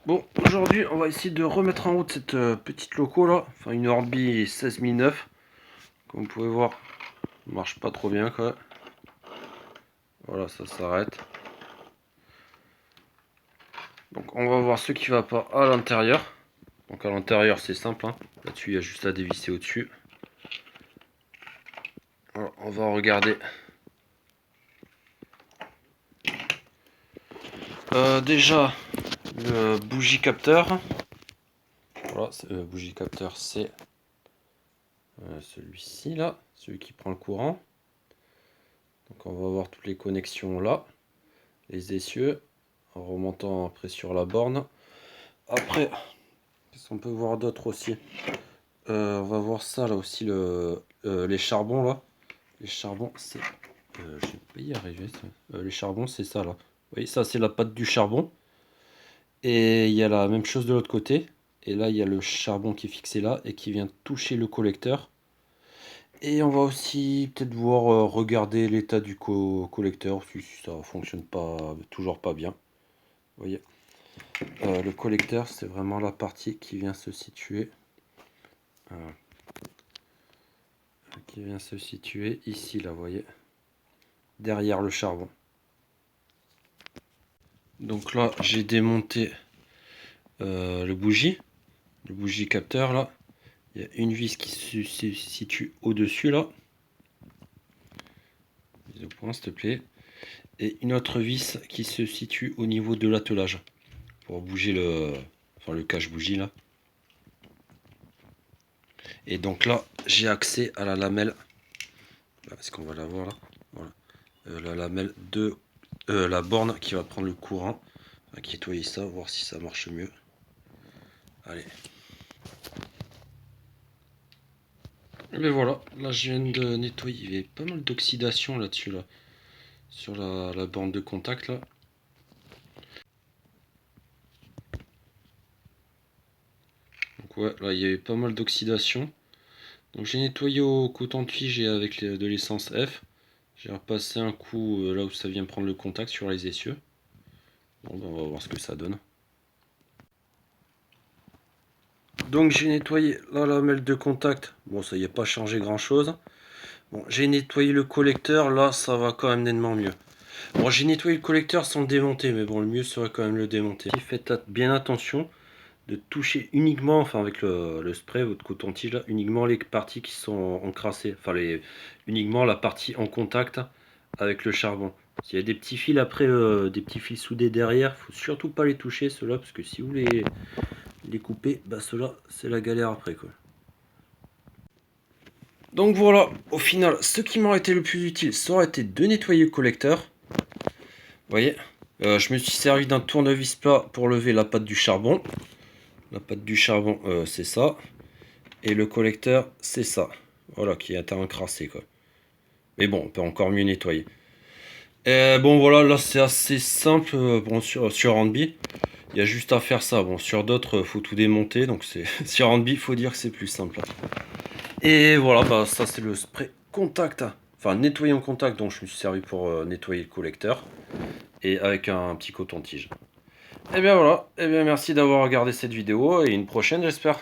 Bon, aujourd'hui, on va essayer de remettre en route cette petite loco là, enfin une Orbi 16009. Comme vous pouvez voir, ça marche pas trop bien quoi. Voilà, ça s'arrête. Donc on va voir ce qui va pas à l'intérieur. Donc à l'intérieur c'est simple, hein. Là-dessus il y a juste à dévisser au-dessus. Voilà, on va regarder. Déjà le bougie capteur. Voilà, le bougie capteur c'est celui-ci là, celui qui prend le courant. Donc on va voir toutes les connexions là, les essieux, en remontant après sur la borne. Après, qu'est-ce qu'on peut voir d'autre aussi? On va voir ça là aussi, les charbons là. Les charbons, c'est... je vais pas y arriver ça. Les charbons, c'est ça là. Vous voyez, ça c'est la patte du charbon. Et il y a la même chose de l'autre côté. Et là, il y a le charbon qui est fixé là et qui vient toucher le collecteur. Et on va aussi peut-être voir regarder l'état du collecteur, si ça fonctionne pas, toujours pas bien. Vous voyez, le collecteur, c'est vraiment la partie qui vient se situer. Qui vient se situer ici, là, vous voyez, derrière le charbon. Donc là, j'ai démonté le bougie capteur là. Il y a une vis qui se situe au-dessus là. Mise au point, s'il te plaît. Et une autre vis qui se situe au niveau de l'attelage pour bouger le cache-bougie là. Et donc là, j'ai accès à la lamelle. Est-ce qu'on va la voir là? Voilà. La lamelle de la borne qui va prendre le courant. On va nettoyer ça, voir si ça marche mieux. Allez. Et bien voilà, là je viens de nettoyer. Il y avait pas mal d'oxydation là-dessus, là, sur la borne de contact là. Donc ouais, là il y avait pas mal d'oxydation. Donc j'ai nettoyé au coton-tige et avec de l'essence F. J'ai repassé un coup là où ça vient prendre le contact sur les essieux. Bon ben, on va voir ce que ça donne. Donc j'ai nettoyé la lamelle de contact. Bon, ça y est pas changé grand chose. Bon, j'ai nettoyé le collecteur, là ça va quand même nettement mieux. Bon, j'ai nettoyé le collecteur sans le démonter, mais bon, le mieux serait quand même le démonter. Faites bien attention de toucher uniquement, enfin avec le spray, votre coton-tige là, uniquement les parties qui sont encrassées, enfin uniquement la partie en contact avec le charbon. S'il y a des petits fils après, des petits fils soudés derrière, faut surtout pas les toucher ceux-là, parce que si vous les coupez, bah ceux-là c'est la galère après quoi. Donc voilà, au final, ce qui m'aurait été le plus utile, ça aurait été de nettoyer le collecteur. Vous voyez, je me suis servi d'un tournevis plat pour lever la patte du charbon. La patte du charbon, c'est ça. Et le collecteur, c'est ça. Voilà, qui est encrassé, quoi. Mais bon, on peut encore mieux nettoyer. Et bon, voilà, là, c'est assez simple. Bon, sur Handby, il y a juste à faire ça. Bon, sur d'autres, faut tout démonter. Donc, sur Handby, il faut dire que c'est plus simple. Et voilà, bah, ça, c'est le spray contact. Enfin, nettoyer en contact, dont je me suis servi pour nettoyer le collecteur. Et avec un petit coton-tige. Et bien voilà, et bien merci d'avoir regardé cette vidéo et une prochaine j'espère.